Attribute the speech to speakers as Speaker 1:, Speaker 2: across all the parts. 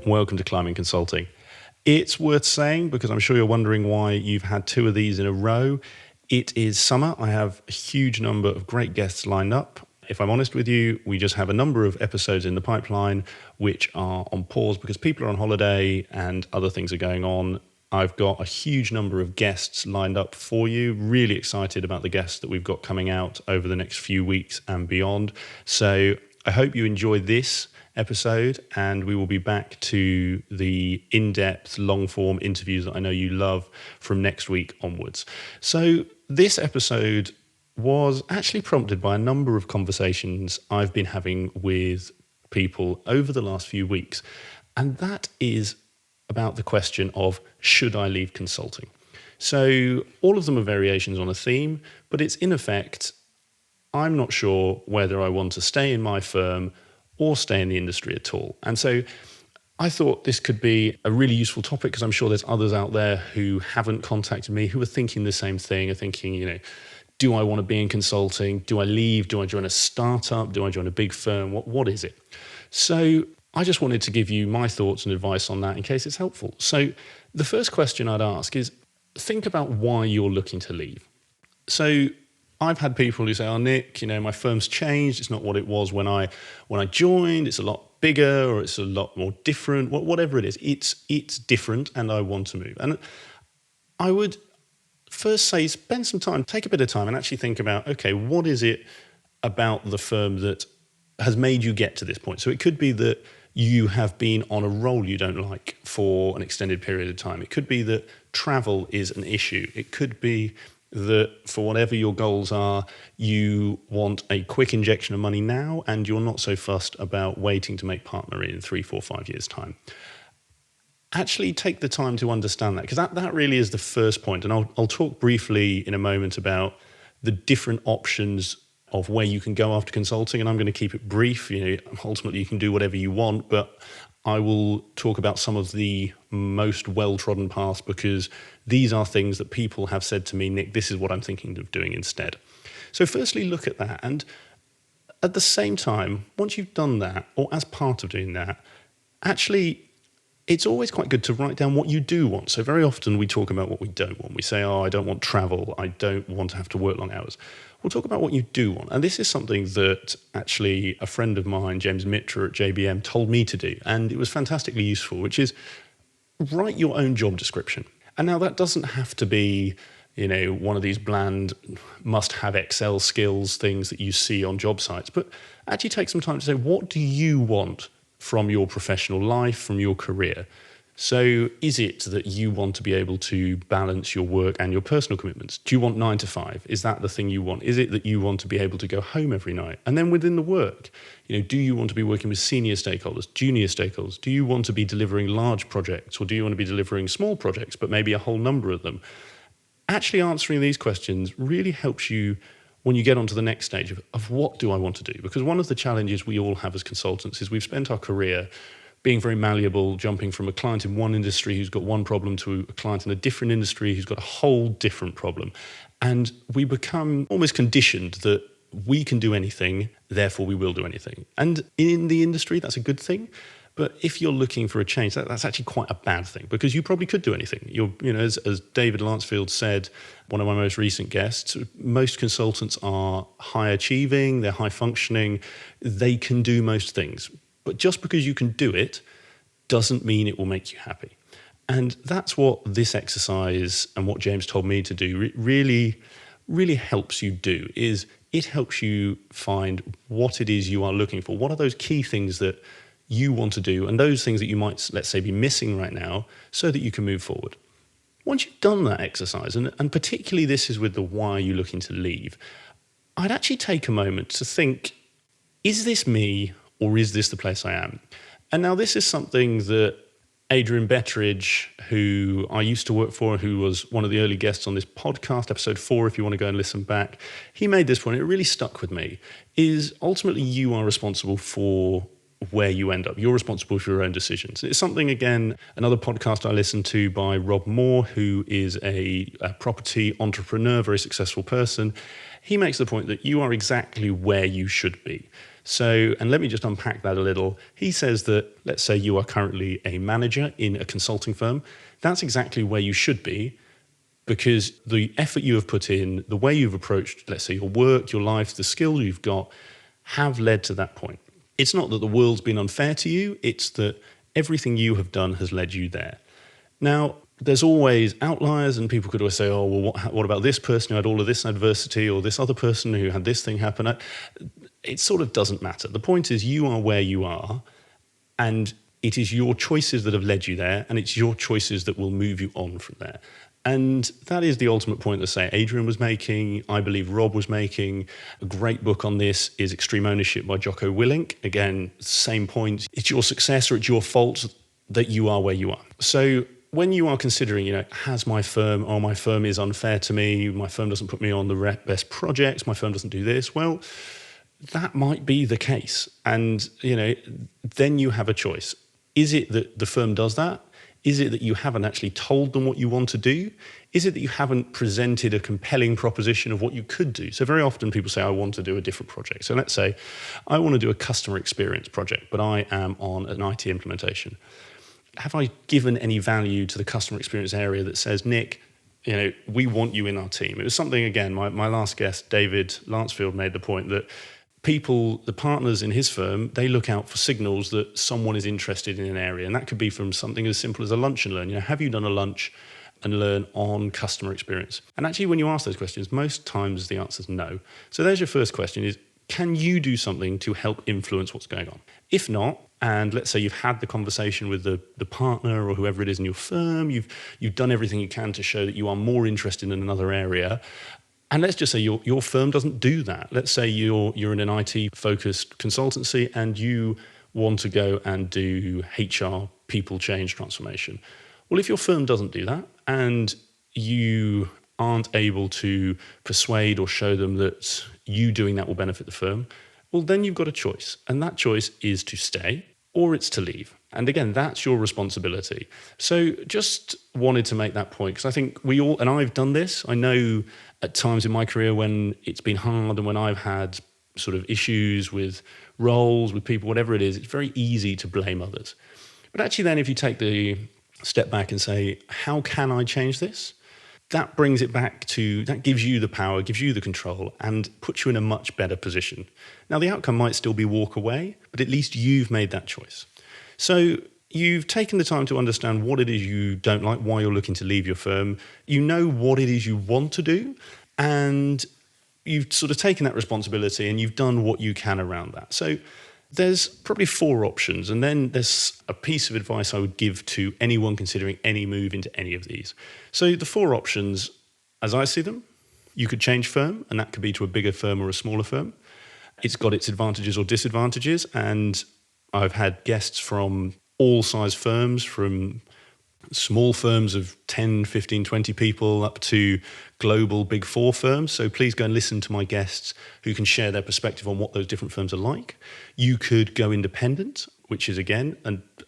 Speaker 1: welcome to Climbing Consulting. It's worth saying, because I'm sure you're wondering why you've had two of these in a row. It is summer. I have a huge number of great guests lined up. If I'm honest with you, we just have a number of episodes in the pipeline which are on pause because people are on holiday and other things are going on. I've got a huge number of guests lined up for you. Really excited about the guests that we've got coming out over the next few weeks and beyond. So I hope you enjoy this episode, and we will be back to the in-depth, long-form interviews that I know you love from next week onwards. So this episode was actually prompted by a number of conversations I've been having with people over the last few weeks, and that is about the question of, should I leave consulting? So all of them are variations on a theme, but it's in effect, I'm not sure whether I want to stay in my firm or stay in the industry at all. And so I thought this could be a really useful topic because I'm sure there's others out there who haven't contacted me, who are thinking the same thing, are thinking, do I want to be in consulting? Do I leave? Do I join a startup? Do I join a big firm? What is it? So I just wanted to give you my thoughts and advice on that in case it's helpful. So the first question I'd ask is, think about why you're looking to leave. So I've had people who say, oh, Nick, my firm's changed. It's not what it was when I joined. It's a lot bigger, or it's a lot more different. Whatever it is, it's different and I want to move. And I would first say, spend some time, take a bit of time and actually think about, okay, what is it about the firm that has made you get to this point? So it could be that you have been on a role you don't like for an extended period of time. It could be that travel is an issue. It could be that for whatever your goals are, you want a quick injection of money now and you're not so fussed about waiting to make partner in 3, 4, 5 years' time. Actually take the time to understand that, because that really is the first point. And I'll talk briefly in a moment about the different options of where you can go after consulting, and I'm going to keep it brief. Ultimately you can do whatever you want, but I will talk about some of the most well-trodden paths, because these are things that people have said to me, Nick, this is what I'm thinking of doing instead. So firstly, look at that. And at the same time, once you've done that, or as part of doing that, actually, it's always quite good to write down what you do want. So very often we talk about what we don't want. We say, oh, I don't want travel. I don't want to have to work long hours. We'll talk about what you do want. And this is something that actually a friend of mine, James Mitra at JBM, told me to do. And it was fantastically useful, which is write your own job description. And now that doesn't have to be, one of these bland must-have Excel skills things that you see on job sites, but actually take some time to say, what do you want from your professional life, from your career? So is it that you want to be able to balance your work and your personal commitments? Do you want 9 to 5? Is that the thing you want? Is it that you want to be able to go home every night? And then within the work, do you want to be working with senior stakeholders, junior stakeholders? Do you want to be delivering large projects, or do you want to be delivering small projects, but maybe a whole number of them? Actually answering these questions really helps you when you get onto the next stage of what do I want to do? Because one of the challenges we all have as consultants is we've spent our career being very malleable, jumping from a client in one industry who's got one problem to a client in a different industry who's got a whole different problem. And we become almost conditioned that we can do anything, therefore we will do anything. And in the industry, that's a good thing. But if you're looking for a change, that's actually quite a bad thing, because you probably could do anything. As David Lansfield said, one of my most recent guests, most consultants are high achieving, they're high functioning, they can do most things. But just because you can do it doesn't mean it will make you happy. And that's what this exercise and what James told me to do really, really helps you do, is it helps you find what it is you are looking for. What are those key things that you want to do, and those things that you might, let's say, be missing right now, so that you can move forward. Once you've done that exercise, and particularly this is with the why are you looking to leave, I'd actually take a moment to think, is this me, or is this the place I am? And now this is something that Adrian Betteridge, who I used to work for, who was one of the early guests on this podcast, episode 4, if you want to go and listen back, he made this point, it really stuck with me, is ultimately you are responsible for where you end up. You're responsible for your own decisions. It's something, again, another podcast I listened to by Rob Moore, who is a property entrepreneur, very successful person. he makes the point that you are exactly where you should be. So, and let me just unpack that a little. He says that, let's say you are currently a manager in a consulting firm. That's exactly where you should be, because the effort you have put in, the way you've approached, let's say, your work, your life, the skill you've got, have led to that point. It's not that the world's been unfair to you, it's that everything you have done has led you there. Now, there's always outliers, and people could always say, oh, well, what about this person who had all of this adversity, or this other person who had this thing happen? It sort of doesn't matter. The point is you are where you are, and it is your choices that have led you there, and it's your choices that will move you on from there. And that is the ultimate point that, say, Adrian was making, I believe Rob was making. A great book on this is Extreme Ownership by Jocko Willink. Again, same point. It's your success or it's your fault that you are where you are. So when you are considering, has my firm, my firm is unfair to me, my firm doesn't put me on the best projects, my firm doesn't do this, well, that might be the case. And, then you have a choice. Is it that the firm does that? Is it that you haven't actually told them what you want to do? Is it that you haven't presented a compelling proposition of what you could do? So very often people say, I want to do a different project. So let's say I want to do a customer experience project, but I am on an IT implementation. Have I given any value to the customer experience area that says, Nick, we want you in our team? It was something, again, my last guest, David Lansfield, made the point that people, the partners in his firm, they look out for signals that someone is interested in an area. And that could be from something as simple as a lunch and learn. Have you done a lunch and learn on customer experience? And actually, when you ask those questions, most times the answer is no. So there's your first question is, can you do something to help influence what's going on? If not, and let's say you've had the conversation with the partner or whoever it is in your firm, you've done everything you can to show that you are more interested in another area, and let's just say your firm doesn't do that. Let's say you're in an IT-focused consultancy and you want to go and do HR people change transformation. Well, if your firm doesn't do that and you aren't able to persuade or show them that you doing that will benefit the firm, well, then you've got a choice. And that choice is to stay or it's to leave. And again, that's your responsibility. So just wanted to make that point because I think we all, and I've done this, I know at times in my career when it's been hard and when I've had sort of issues with roles, with people, whatever it is, it's very easy to blame others. But actually then if you take the step back and say, how can I change this? That brings it back to, that gives you the power, gives you the control and puts you in a much better position. Now the outcome might still be walk away, but at least you've made that choice. So you've taken the time to understand what it is you don't like, why you're looking to leave your firm. You know what it is you want to do, and you've sort of taken that responsibility and you've done what you can around that. So there's probably 4 options, and then there's a piece of advice I would give to anyone considering any move into any of these. So the 4 options, as I see them, you could change firm, and that could be to a bigger firm or a smaller firm. It's got its advantages or disadvantages, and I've had guests from all size firms, from small firms of 10, 15, 20 people up to global big 4 firms. So please go and listen to my guests who can share their perspective on what those different firms are like. You could go independent, which is, again,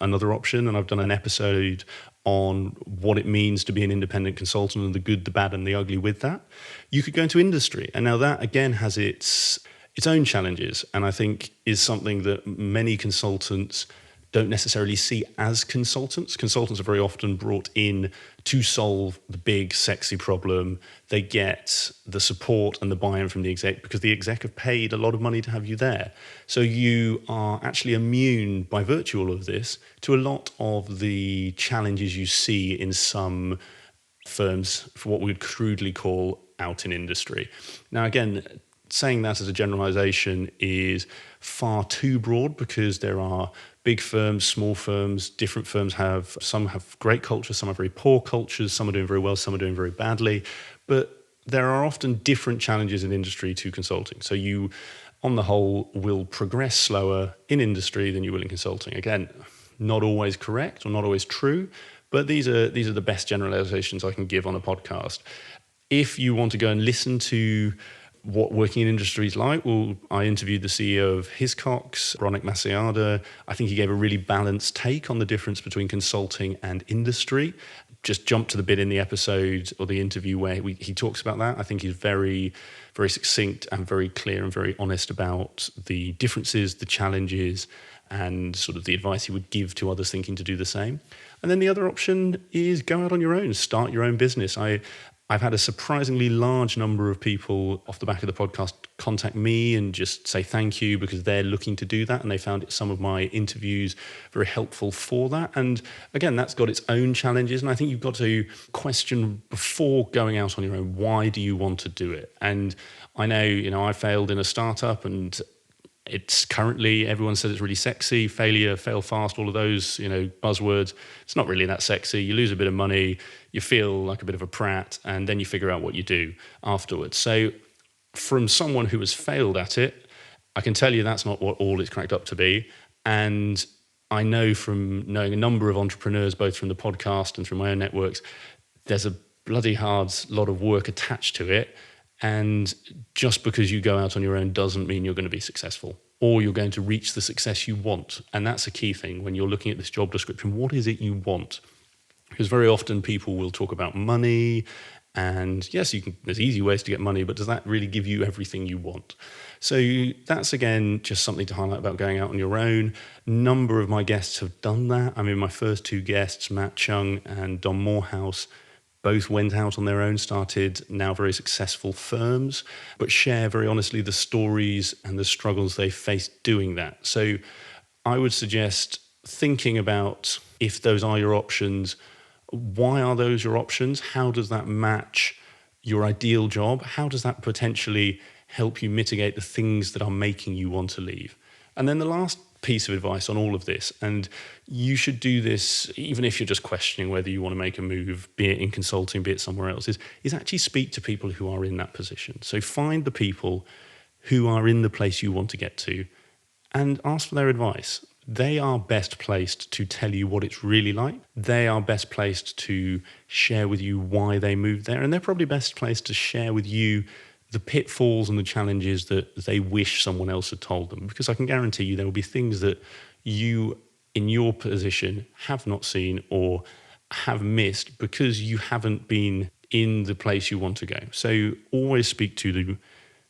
Speaker 1: another option. And I've done an episode on what it means to be an independent consultant and the good, the bad, and the ugly with that. You could go into industry. And now that, again, has its own challenges. And I think is something that many consultants don't necessarily see as consultants. Consultants are very often brought in to solve the big, sexy problem. They get the support and the buy-in from the exec because the exec have paid a lot of money to have you there. So you are actually immune, by virtue of all of this, to a lot of the challenges you see in some firms for what we would crudely call out in industry. Now, again, saying that as a generalization is far too broad because there are big firms, small firms, different firms some have great cultures, some have very poor cultures, some are doing very well, some are doing very badly. But there are often different challenges in industry to consulting. So you, on the whole, will progress slower in industry than you will in consulting. Again, not always correct or not always true, but these are the best generalizations I can give on a podcast. If you want to go and listen to what working in industry is like. Well, I interviewed the CEO of Hiscox, Bronick Maciada. I think he gave a really balanced take on the difference between consulting and industry. Just jump to the bit in the episode or the interview where he talks about that. I think he's very, very succinct and very clear and very honest about the differences, the challenges, and sort of the advice he would give to others thinking to do the same. And then the other option is go out on your own, start your own business. I've had a surprisingly large number of people off the back of the podcast contact me and just say thank you because they're looking to do that, and they found some of my interviews very helpful for that. And again, that's got its own challenges, and I think you've got to question before going out on your own, why do you want to do it? And I know, I failed in a startup, and it's currently, everyone says it's really sexy, failure, fail fast, all of those, buzzwords. It's not really that sexy. You lose a bit of money, you feel like a bit of a prat, and then you figure out what you do afterwards. So from someone who has failed at it, I can tell you that's not what all it's cracked up to be. And I know from knowing a number of entrepreneurs, both from the podcast and through my own networks, there's a bloody hard lot of work attached to it. And just because you go out on your own doesn't mean you're going to be successful or you're going to reach the success you want. And that's a key thing when you're looking at this job description. What is it you want? Because very often people will talk about money, and yes, there's easy ways to get money, but does that really give you everything you want? So that's, again, just something to highlight about going out on your own. A number of my guests have done that. I mean, my first two guests, Matt Chung and Don Morehouse, both went out on their own, started now very successful firms, but share very honestly the stories and the struggles they faced doing that. So I would suggest thinking about, if those are your options, why are those your options? How does that match your ideal job? How does that potentially help you mitigate the things that are making you want to leave? And then the last piece of advice on all of this, and you should do this even if you're just questioning whether you want to make a move, be it in consulting, be it somewhere else, is actually speak to people who are in that position. So find the people who are in the place you want to get to and ask for their advice. They are best placed to tell you what it's really like. They are best placed to share with you why they moved there, and they're probably best placed to share with you the pitfalls and the challenges that they wish someone else had told them. Because I can guarantee you there will be things that you, in your position, have not seen or have missed because you haven't been in the place you want to go. So always speak to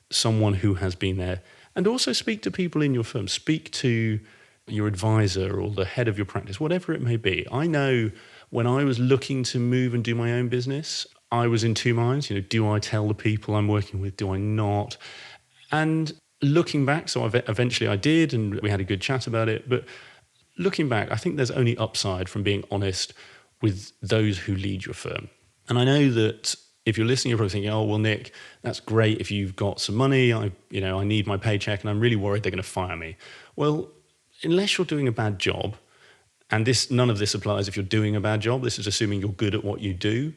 Speaker 1: someone who has been there, and also speak to people in your firm. Speak to your advisor or the head of your practice, whatever it may be. I know when I was looking to move and do my own business, I was in two minds. Do I tell the people I'm working with? Do I not? And looking back, so eventually I did, and we had a good chat about it. But looking back, I think there's only upside from being honest with those who lead your firm. And I know that if you're listening, you're probably thinking, oh, well, Nick, that's great if you've got some money. I need my paycheck, and I'm really worried they're going to fire me. Well, unless you're doing a bad job, and none of this applies if you're doing a bad job, this is assuming you're good at what you do,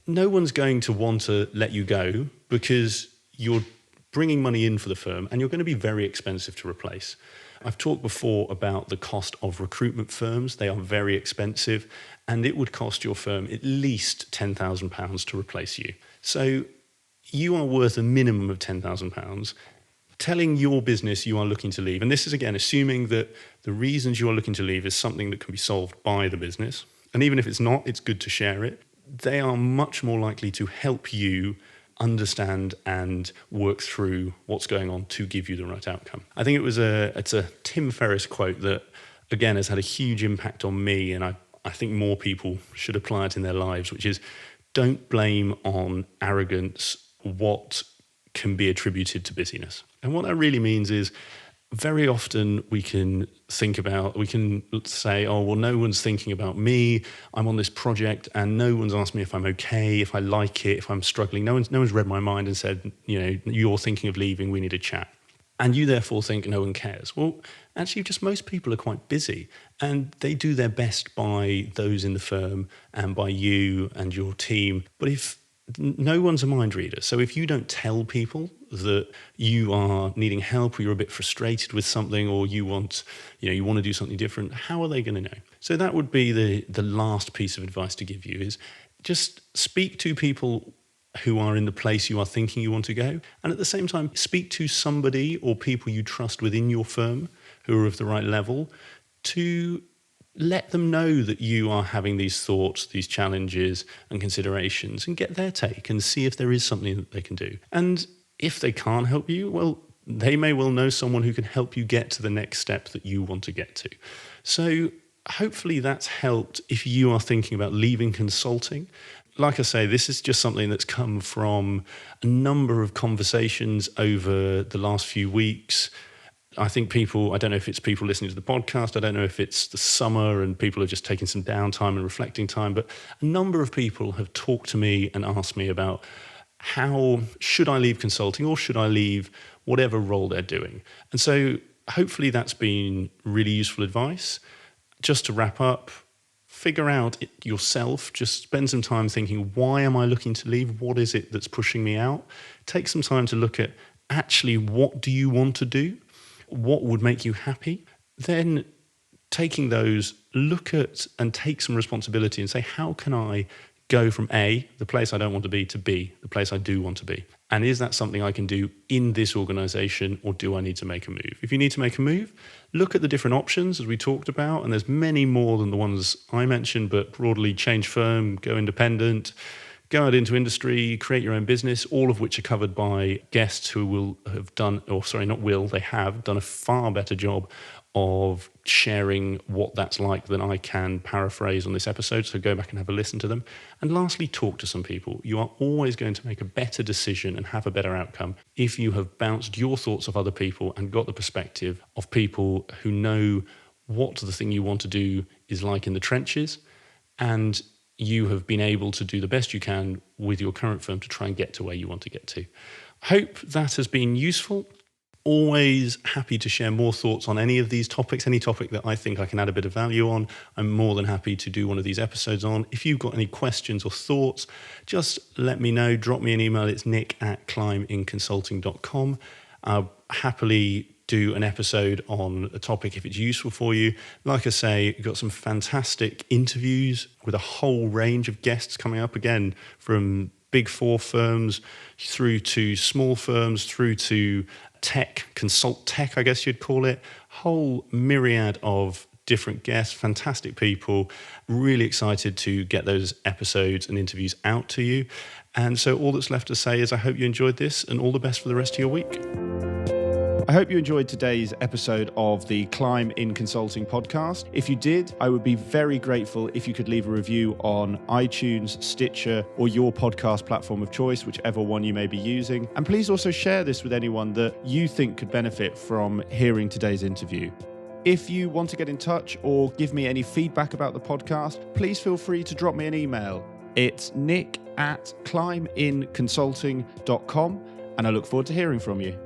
Speaker 1: no one's going to want to let you go because you're bringing money in for the firm and you're going to be very expensive to replace. I've talked before about the cost of recruitment firms. They are very expensive, and it would cost your firm at least £10,000 to replace you. So you are worth a minimum of £10,000. Telling your business you are looking to leave, and this is, again, assuming that the reasons you are looking to leave is something that can be solved by the business, and even if it's not, it's good to share it. They are much more likely to help you understand and work through what's going on to give you the right outcome. I think it's a Tim Ferriss quote that, again, has had a huge impact on me, and I think more people should apply it in their lives, which is, don't blame on arrogance what can be attributed to busyness. And what that really means is, very often we can say, oh, well, no one's thinking about me. I'm on this project and no one's asked me if I'm okay, if I like it, if I'm struggling. No one's read my mind and said, you're thinking of leaving, we need a chat. And you therefore think no one cares. Well, actually, just most people are quite busy, and they do their best by those in the firm and by you and your team. But if no one's a mind reader, so if you don't tell people that you are needing help, or you're a bit frustrated with something, or you want to do something different, how are they going to know? So that would be the last piece of advice to give you, is just speak to people who are in the place you are thinking you want to go. And at the same time, speak to somebody or people you trust within your firm who are of the right level to let them know that you are having these thoughts, these challenges and considerations, and get their take and see if there is something that they can do. And if they can't help you, well, they may well know someone who can help you get to the next step that you want to get to. So hopefully that's helped if you are thinking about leaving consulting. Like I say, this is just something that's come from a number of conversations over the last few weeks. I think people, I don't know if it's people listening to the podcast, I don't know if it's the summer and people are just taking some downtime and reflecting time, but a number of people have talked to me and asked me about how should I leave consulting or should I leave whatever role they're doing. And so hopefully that's been really useful advice. Just to wrap up, figure out it yourself, just spend some time thinking, why am I looking to leave? What is it that's pushing me out? Take some time to look at actually what do you want to do? What would make you happy? Then taking those, look at and take some responsibility and say, how can I go from A, the place I don't want to be, to B, the place I do want to be? And is that something I can do in this organization, or do I need to make a move? If you need to make a move, look at the different options as we talked about, and there's many more than the ones I mentioned, but broadly change firm, go independent, go out into industry, create your own business, all of which are covered by guests who will have done, or sorry, not will, they have done a far better job of sharing what that's like than I can paraphrase on this episode. So go back and have a listen to them. And lastly, talk to some people. You are always going to make a better decision and have a better outcome if you have bounced your thoughts off other people and got the perspective of people who know what the thing you want to do is like in the trenches, and you have been able to do the best you can with your current firm to try and get to where you want to get to. Hope that has been useful. Always happy to share more thoughts on any of these topics, any topic that I think I can add a bit of value on. I'm more than happy to do one of these episodes on. If you've got any questions or thoughts, just let me know. Drop me an email. It's nick@climbinconsulting.com. I'll happily do an episode on a topic if it's useful for you. Like I say, we've got some fantastic interviews with a whole range of guests coming up, again, from big four firms through to small firms, through to tech, consult tech, I guess you'd call it. Whole myriad of different guests, fantastic people. Really excited to get those episodes and interviews out to you. And so all that's left to say is I hope you enjoyed this, and all the best for the rest of your week. I hope you enjoyed today's episode of the Climb in Consulting podcast. If you did, I would be very grateful if you could leave a review on iTunes, Stitcher, or your podcast platform of choice, whichever one you may be using. And please also share this with anyone that you think could benefit from hearing today's interview. If you want to get in touch or give me any feedback about the podcast, please feel free to drop me an email. It's nick@climbinconsulting.com, and I look forward to hearing from you.